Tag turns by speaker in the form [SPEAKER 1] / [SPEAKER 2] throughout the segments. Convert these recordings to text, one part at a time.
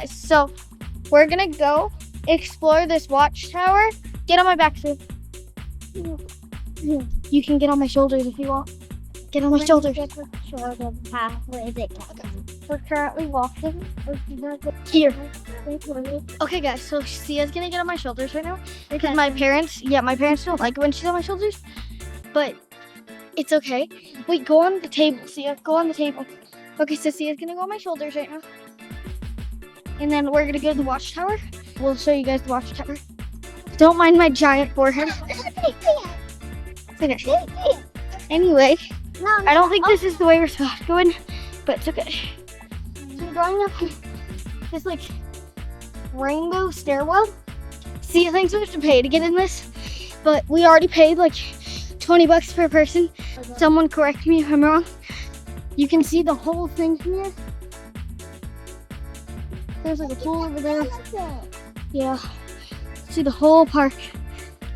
[SPEAKER 1] guys, so we're gonna go explore this watchtower. Get on my back, Sue. You can get on my shoulders if you want. Get on my shoulders. We're currently walking here. Okay, guys, so Sia's gonna get on my shoulders right now because my parents don't like it when she's on my shoulders, but it's okay. Wait, go on the table, Sia. Go on the table. Okay, so Sia's gonna go on my shoulders right now, and then we're gonna go to the watchtower. We'll show you guys the watchtower. Don't mind my giant forehead. It's okay. Anyway, I don't think this is the way we're supposed to go in, but it's okay. So we're going up this like rainbow stairwell. See, I think we have to pay to get in this, but we already paid like 20 bucks per person. Someone correct me if I'm wrong. You can see the whole thing from here. There's like a pool over there. Yeah, see the whole park.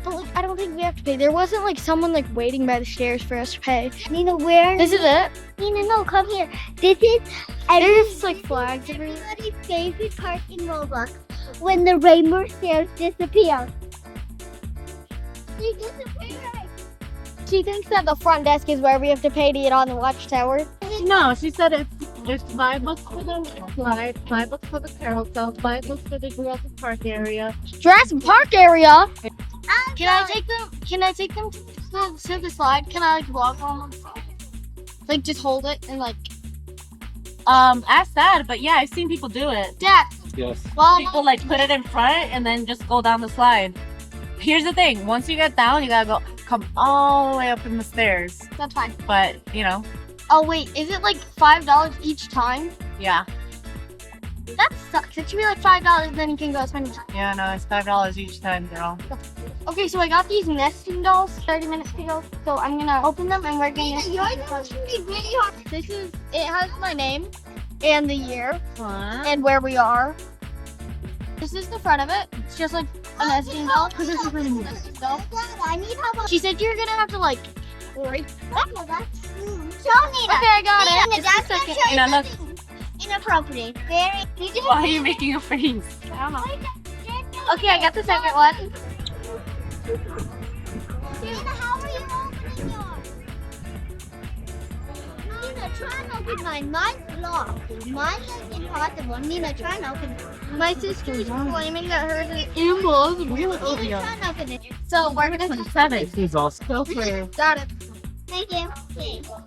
[SPEAKER 1] But like, I don't think we have to pay. There wasn't like someone like waiting by the stairs for us to pay.
[SPEAKER 2] Nina, where?
[SPEAKER 1] This is it.
[SPEAKER 2] Nina, no, come here. This is
[SPEAKER 1] There's like flags everywhere.
[SPEAKER 2] everybody's favorite part in Roblox. When the rainbow stairs disappear. They disappear.
[SPEAKER 1] She thinks that the front desk is where we have to pay to get on the watchtower.
[SPEAKER 3] No, she said it's $5 for the slide, $5 for the carousel, $5 for the Jurassic Park area.
[SPEAKER 1] Jurassic Park area. Can I take them to the slide? Can I like walk on them? Like just hold it and like.
[SPEAKER 3] Ask Dad, but yeah, I've seen people do it.
[SPEAKER 1] Dad.
[SPEAKER 4] Yes.
[SPEAKER 1] Well,
[SPEAKER 3] People like put it in front and then just go down the slide. Here's the thing: once you get down, you gotta come all the way up in the stairs.
[SPEAKER 1] that's fine.
[SPEAKER 3] But you know,
[SPEAKER 1] Oh wait, is it like $5 each time?
[SPEAKER 3] yeah,
[SPEAKER 1] That sucks. It should be like $5, then you can go spend.
[SPEAKER 3] yeah, no, it's $5 each time, girl.
[SPEAKER 1] Okay, so I got these nesting dolls 30 minutes ago. So I'm gonna open them and we're gonna. This is. It has my name and the year and where we are. This is the front of it. It's just like a nesting doll. This is the nesting doll.
[SPEAKER 2] I need help.
[SPEAKER 1] She said you're gonna have to like. Right.
[SPEAKER 2] Show Nina.
[SPEAKER 1] Okay, I got it.
[SPEAKER 2] Nina,
[SPEAKER 1] Just a
[SPEAKER 2] that's
[SPEAKER 1] second.
[SPEAKER 2] not
[SPEAKER 3] Nina, look.
[SPEAKER 2] inappropriate. Very.
[SPEAKER 3] Why are you making a face?
[SPEAKER 1] I don't know. Okay, I got the second one.
[SPEAKER 2] Nina, how are you opening yours? Nina, try and open mine. Mine's locked. Mine is impossible. Nina, try and open it.
[SPEAKER 1] My sister's claiming that hers is impossible.
[SPEAKER 2] Nina, try and open it.
[SPEAKER 1] So we're gonna.
[SPEAKER 3] 27.
[SPEAKER 4] He's awesome.
[SPEAKER 3] Go for it.
[SPEAKER 1] Got it.
[SPEAKER 2] Thank you.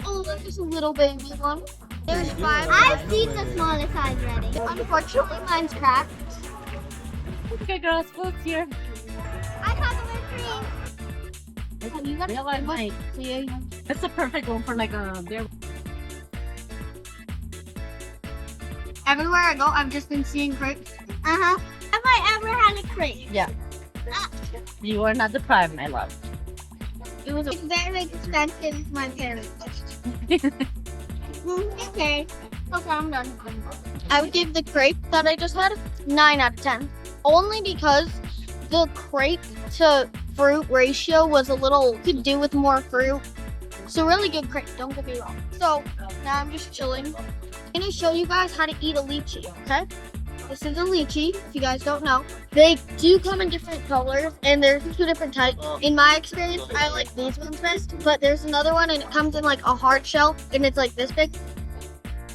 [SPEAKER 1] Oh, there's a little baby one. There's 5.
[SPEAKER 2] I've seen the smallest size already.
[SPEAKER 1] Unfortunately, mine's cracked.
[SPEAKER 3] Okay, girls, food's here.
[SPEAKER 2] I thought it was green.
[SPEAKER 1] You got
[SPEAKER 3] Real life Mike. That's the perfect one for like their.
[SPEAKER 1] Everywhere I go, I've just been seeing crepes.
[SPEAKER 2] Uh-huh. Have I ever had a crepe?
[SPEAKER 3] Yeah. You are not deprived, my love.
[SPEAKER 1] It was
[SPEAKER 2] It's very expensive to my parents. Okay.
[SPEAKER 1] Okay, I'm done. I would give the crepe that I just had 9 out of 10. Only because the crepe to fruit ratio was a little, could do with more fruit. So really good crepe, don't get me wrong. So now I'm just chilling. I'm gonna show you guys how to eat a lychee, okay? This is a lychee, if you guys don't know. They do come in different colors, and there's 2 different types. In my experience, I like these ones best, but there's another one, and it comes in like a hard shell, and it's like this big.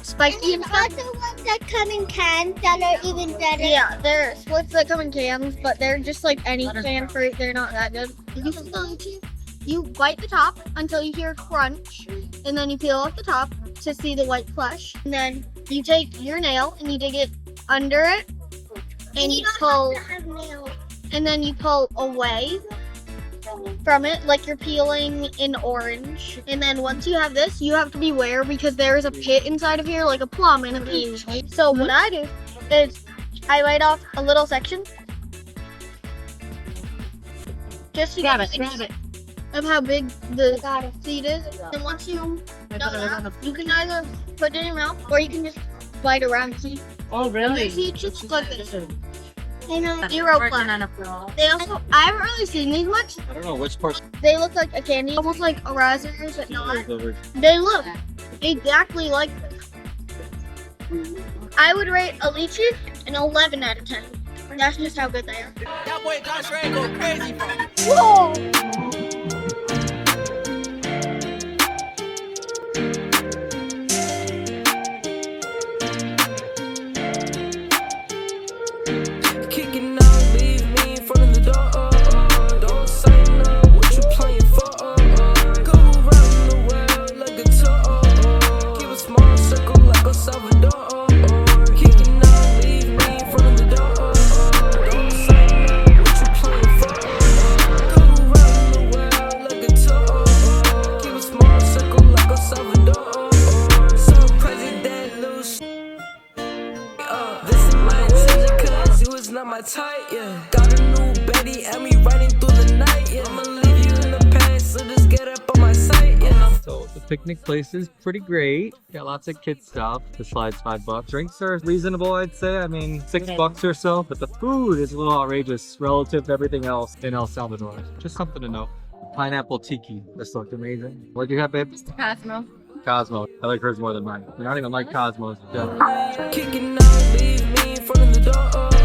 [SPEAKER 1] Spiky and stuff.
[SPEAKER 2] Also ones that come in cans that are even better.
[SPEAKER 1] Yeah, they're splits that come in cans, but they're just like any canned fruit. They're not that good. You bite the top until you hear a crunch, and then you peel off the top to see the white flesh. And then you take your nail and you dig it under it, and you pull, and then you pull away from it like you're peeling an orange. And then once you have this, you have to beware because there is a pit inside of here like a plum and a peach. So what I do is I bite off a little section just to get
[SPEAKER 3] it.
[SPEAKER 1] of how big the seed is. And once you know that, you can either put it in your mouth or you can just bite around. See,
[SPEAKER 3] Oh, really?
[SPEAKER 1] see, it's just like this.
[SPEAKER 2] You know,
[SPEAKER 1] Zero plan. They also, I haven't really seen these much.
[SPEAKER 4] I don't know which part.
[SPEAKER 1] They look like a candy, almost like a raspberry, but not.
[SPEAKER 4] Over.
[SPEAKER 1] They look exactly like this. I would rate a lychee an 11 out of 10. That's just how good they are.
[SPEAKER 4] That boy Josh Ray go crazy for me.
[SPEAKER 1] Whoa!
[SPEAKER 4] Kicking out, leave me in front of the door. Don't say no, what you playing for? Go around the world like a tour. Keep a small circle like a Salvador. Kicking out, leave me in front of the door. Don't say no, what you playing for? Go around the world like a tour. Keep a small circle like a Salvador. So crazy that loose. This is my attention cause you is not my type, yeah. Got a new Betty and me riding through the night, yeah. I'ma leave you in the past, so just get up on my sight, yeah.
[SPEAKER 5] So the picnic place is pretty great. Got lots of kid stuff. The slide's $5. Drinks are reasonable, I'd say. I mean, $6 or so. But the food is a little outrageous relative to everything else in El Salvador. Just something to know. Pineapple tiki. This looked amazing. What do you have, babe?
[SPEAKER 3] Cosmo.
[SPEAKER 5] Cosmo. I like hers more than mine. I don't even like Cosmos. Yeah.
[SPEAKER 4] Kicking out, leave me in front of the door.